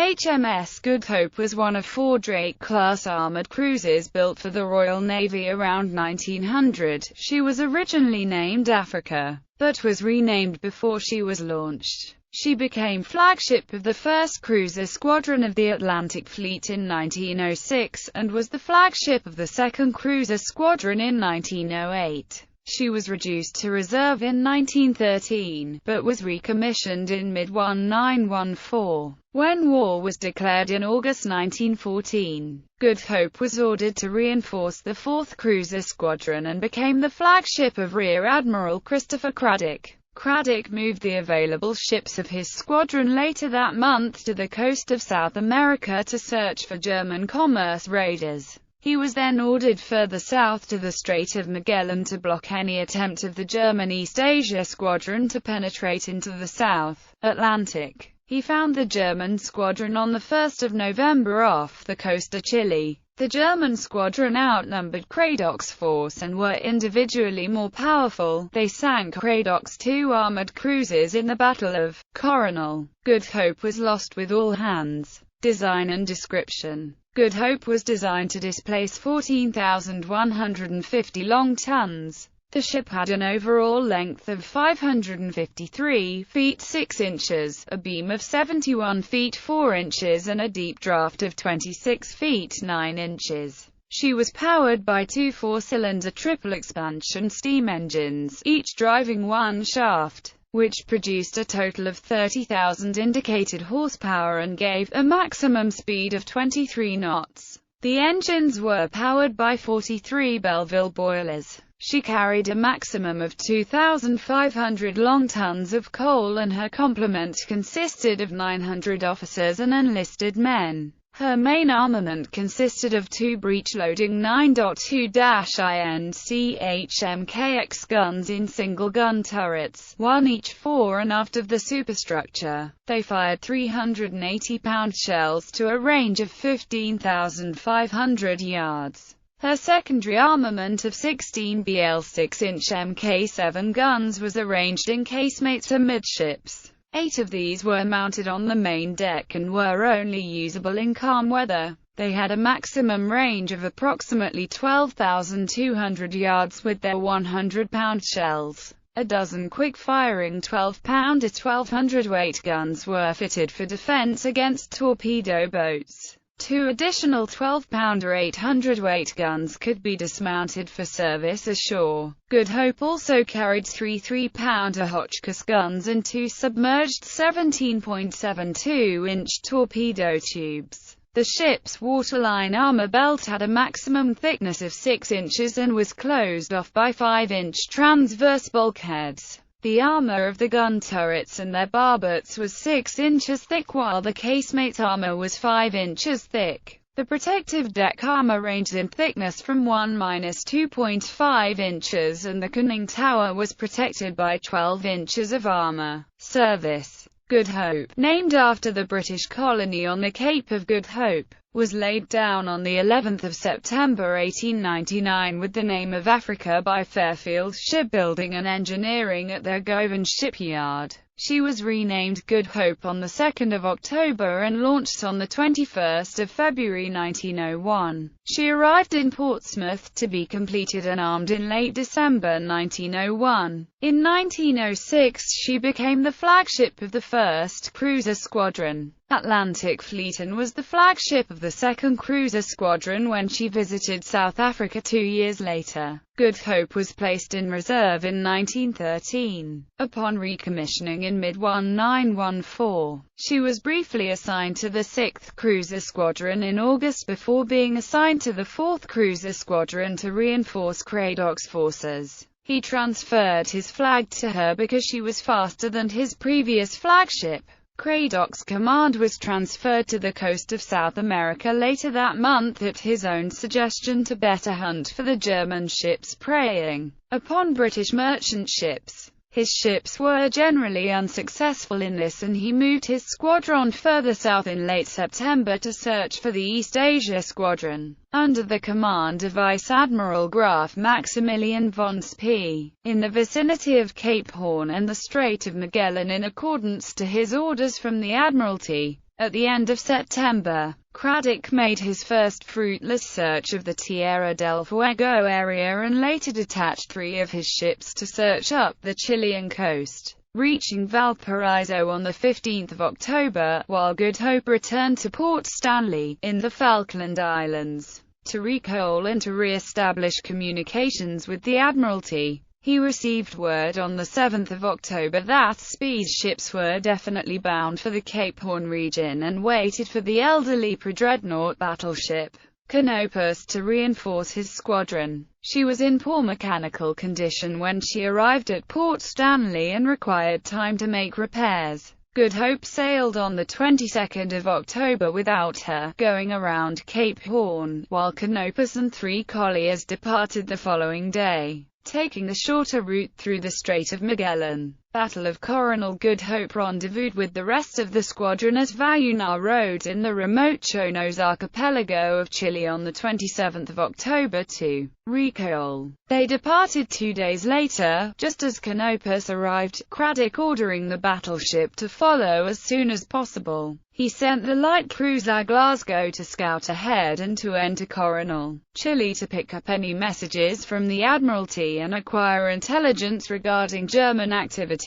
HMS Good Hope was one of 4 Drake-class armoured cruisers built for the Royal Navy around 1900. She was originally named Africa, but was renamed before she was launched. She became flagship of the 1st Cruiser Squadron of the Atlantic Fleet in 1906, and was the flagship of the 2nd Cruiser Squadron in 1908. She was reduced to reserve in 1913, but was recommissioned in mid-1914. When war was declared in August 1914, Good Hope was ordered to reinforce the 4th Cruiser Squadron and became the flagship of Rear Admiral Christopher Craddock. Craddock moved the available ships of his squadron later that month to the coast of South America to search for German commerce raiders. He was then ordered further south to the Strait of Magellan to block any attempt of the German East Asia Squadron to penetrate into the South Atlantic. He found the German squadron on 1 November off the coast of Chile. The German squadron outnumbered Craddock's force and were individually more powerful. They sank Craddock's 2 armoured cruisers in the Battle of Coronel. Good Hope was lost with all hands. Design and description. Good Hope was designed to displace 14,150 long tons. The ship had an overall length of 553 feet 6 inches, a beam of 71 feet 4 inches and a deep draft of 26 feet 9 inches. She was powered by 2 4-cylinder triple-expansion steam engines, each driving 1 shaft, which produced a total of 30,000 indicated horsepower and gave a maximum speed of 23 knots. The engines were powered by 43 Belleville boilers. She carried a maximum of 2,500 long tons of coal and her complement consisted of 900 officers and enlisted men. Her main armament consisted of 2 breech-loading 9.2-INC HMKX guns in single-gun turrets, one each fore and aft of the superstructure. They fired 380-pound shells to a range of 15,500 yards. Her secondary armament of 16 BL 6-inch Mk7 guns was arranged in casemates amidships. 8 of these were mounted on the main deck and were only usable in calm weather. They had a maximum range of approximately 12,200 yards with their 100-pound shells. A dozen quick-firing 12-pounder 1,200-weight guns were fitted for defense against torpedo boats. 2 additional 12-pounder 800-weight guns could be dismounted for service ashore. Good Hope also carried 3 3-pounder Hotchkiss guns and 2 submerged 17.72-inch torpedo tubes. The ship's waterline armor belt had a maximum thickness of 6 inches and was closed off by 5-inch transverse bulkheads. The armor of the gun turrets and their barbets was 6 inches thick while the casemate armor was 5 inches thick. The protective deck armor ranged in thickness from 1–2.5 inches and the conning tower was protected by 12 inches of armor. Service. Good Hope, named after the British colony on the Cape of Good Hope, was laid down on the 11th of September 1899 with the name of Africa by Fairfield Shipbuilding and Engineering at their Govan shipyard. She was renamed Good Hope on the 2nd of October and launched on the 21st of February 1901. She arrived in Portsmouth to be completed and armed in late December 1901. In 1906 she became the flagship of the 1st Cruiser Squadron, Atlantic Fleet, and was the flagship of the 2nd Cruiser Squadron when she visited South Africa 2 years later. Good Hope was placed in reserve in 1913. Upon recommissioning in mid-1914, she was briefly assigned to the 6th Cruiser Squadron in August before being assigned to the 4th Cruiser Squadron to reinforce Craddock's forces. He transferred his flag to her because she was faster than his previous flagship. Craddock's command was transferred to the coast of South America later that month at his own suggestion to better hunt for the German ships preying upon British merchant ships. His ships were generally unsuccessful in this and he moved his squadron further south in late September to search for the East Asia Squadron, under the command of Vice Admiral Graf Maximilian von Spee, in the vicinity of Cape Horn and the Strait of Magellan in accordance to his orders from the Admiralty. At the end of September, Craddock made his first fruitless search of the Tierra del Fuego area and later detached 3 of his ships to search up the Chilean coast, reaching Valparaiso on 15 October, while Good Hope returned to Port Stanley, in the Falkland Islands, to recoal and to re-establish communications with the Admiralty. He received word on 7 October that Spee's ships were definitely bound for the Cape Horn region and waited for the elderly pre-dreadnought battleship Canopus to reinforce his squadron. She was in poor mechanical condition when she arrived at Port Stanley and required time to make repairs. Good Hope sailed on the 22nd of October without her, going around Cape Horn, while Canopus and 3 colliers departed the following day, taking the shorter route through the Strait of Magellan. Battle of Coronel. Good Hope rendezvoused with the rest of the squadron at Valluna Roads in the remote Chonos archipelago of Chile on 27 October to recoal. They departed 2 days later, just as Canopus arrived, Craddock ordering the battleship to follow as soon as possible. He sent the light cruiser Glasgow to scout ahead and to enter Coronel, Chile to pick up any messages from the Admiralty and acquire intelligence regarding German activities.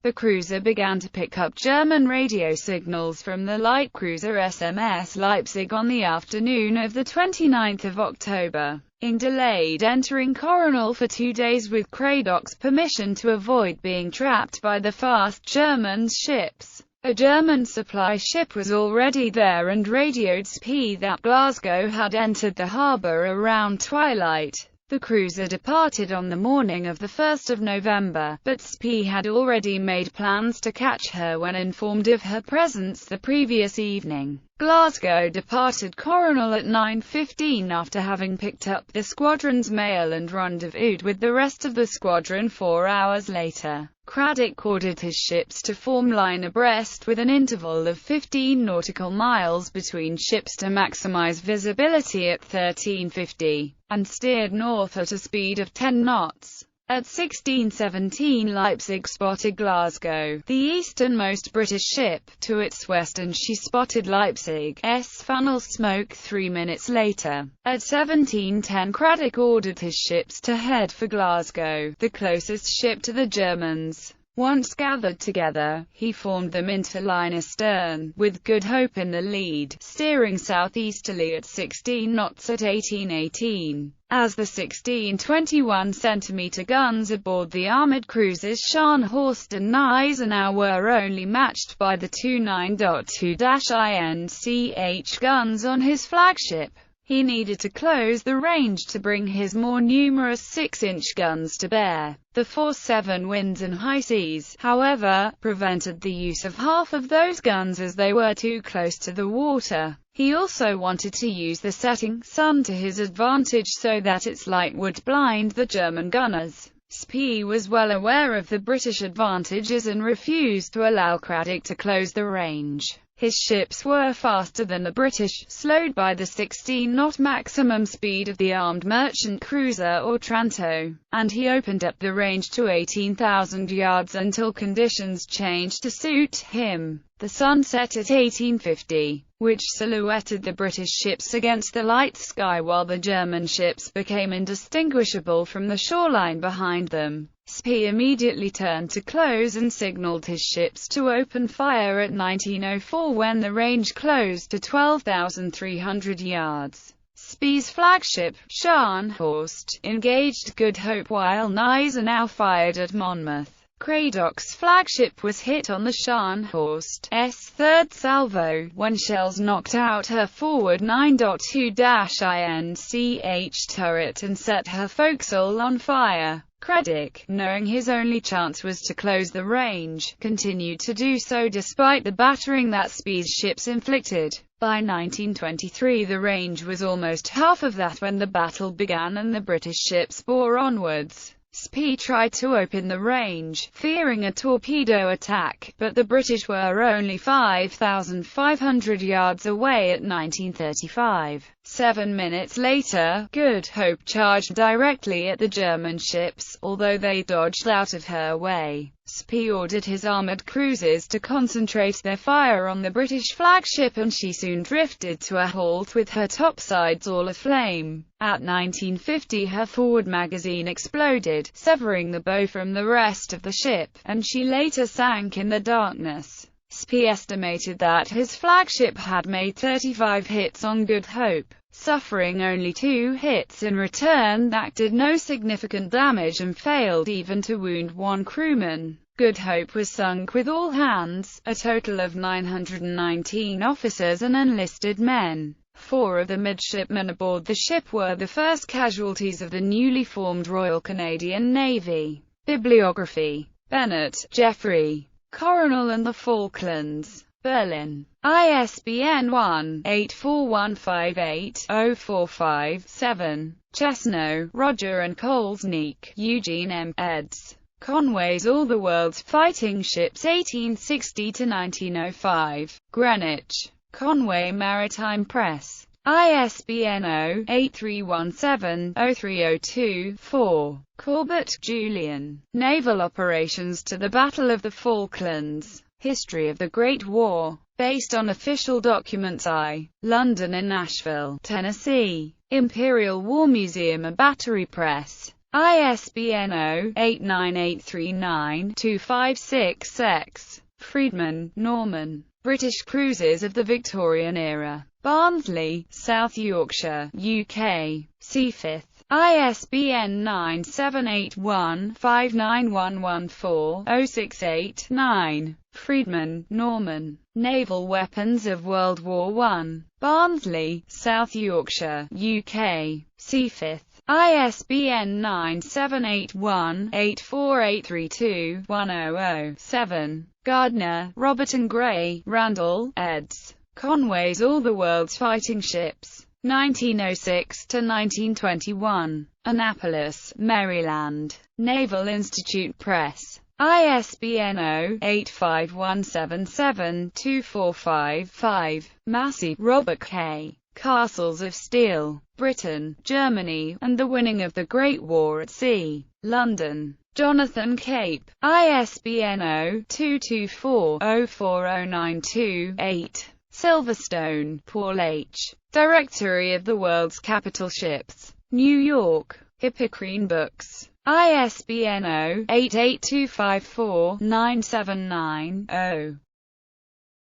The cruiser began to pick up German radio signals from the light cruiser HMS Leipzig on the afternoon of 29 October. Ing delayed entering Coronel for 2 days with Craddock's permission to avoid being trapped by the fast German ships. A German supply ship was already there and radioed SPI that Glasgow had entered the harbour around twilight. The cruiser departed on the morning of 1 November, but SPI had already made plans to catch her when informed of her presence the previous evening. Glasgow departed Coronel at 9:15 after having picked up the squadron's mail and rendezvoused with the rest of the squadron 4 hours later. Craddock ordered his ships to form line abreast with an interval of 15 nautical miles between ships to maximize visibility at 1350, and steered north at a speed of 10 knots. At 16:17 Leipzig spotted Glasgow, the easternmost British ship, to its west, and she spotted Leipzig's funnel smoke 3 minutes later. At 17:10 Craddock ordered his ships to head for Glasgow, the closest ship to the Germans. Once gathered together, he formed them into line astern, with Good Hope in the lead, steering southeasterly at 16 knots at 18:18. As the 16-21 cm guns aboard the armoured cruisers Scharnhorst and Gneisenau were only matched by the 2 9.2-INCH guns on his flagship, he needed to close the range to bring his more numerous 6-inch guns to bear. The 4-7 winds and high seas, however, prevented the use of half of those guns as they were too close to the water. He also wanted to use the setting sun to his advantage so that its light would blind the German gunners. SPI was well aware of the British advantages and refused to allow Craddock to close the range. His ships were faster than the British, slowed by the 16-knot maximum speed of the armed merchant cruiser Otranto, and he opened up the range to 18,000 yards until conditions changed to suit him. The sun set at 1850, which silhouetted the British ships against the light sky while the German ships became indistinguishable from the shoreline behind them. SPI immediately turned to close and signaled his ships to open fire at 19:04 when the range closed to 12,300 yards. SPI's flagship, Scharnhorst, engaged Good Hope while Gneisenau fired at Monmouth. Craddock's flagship was hit on the Scharnhorst's third salvo, when shells knocked out her forward 9.2-INCH turret and set her forecastle on fire. Craddock, knowing his only chance was to close the range, continued to do so despite the battering that SPI's ships inflicted. By 1923 the range was almost half of that when the battle began and the British ships bore onwards. SPI tried to open the range, fearing a torpedo attack, but the British were only 5,500 yards away at 1935. 7 minutes later, Good Hope charged directly at the German ships, although they dodged out of her way. SPI ordered his armoured cruisers to concentrate their fire on the British flagship, and she soon drifted to a halt with her topsides all aflame. At 1950 her forward magazine exploded, severing the bow from the rest of the ship, and she later sank in the darkness. SPI estimated that his flagship had made 35 hits on Good Hope, suffering only 2 hits in return that did no significant damage and failed even to wound 1 crewman. Good Hope was sunk with all hands, a total of 919 officers and enlisted men. 4 of the midshipmen aboard the ship were the first casualties of the newly formed Royal Canadian Navy. Bibliography. Bennett, Geoffrey. Coronel and the Falklands. Berlin. ISBN 1-84158-045-7. Chesno, Roger and Kolesnik, Eugene M. eds. Conway's All the World's Fighting Ships 1860–1905. Greenwich. Conway Maritime Press. ISBN 0-8317-0302-4. Corbett, Julian. Naval Operations to the Battle of the Falklands. History of the Great War. Based on official documents I. London and Nashville, Tennessee. Imperial War Museum and Battery Press. ISBN 0-89839-256-X. Friedman, Norman. British Cruisers of the Victorian Era. Barnsley, South Yorkshire, UK. Seafifth. ISBN 978-1-59114-068-9. Friedman, Norman. Naval Weapons of World War I. Barnsley, South Yorkshire, UK. Seafifth. ISBN 978-1-84832-100-7. Gardner, Robert and Gray, Randall, eds. Conway's All the World's Fighting Ships. 1906–1921. Annapolis, Maryland. Naval Institute Press. ISBN 0-85177-245-5. Massey, Robert K. Castles of Steel. Britain, Germany, and the Winning of the Great War at Sea. London. Jonathan Cape. ISBN 0-224-04092-8. Silverstone, Paul H. Directory of the World's Capital Ships. New York. Hippocrene Books. ISBN 0-88254-979-0.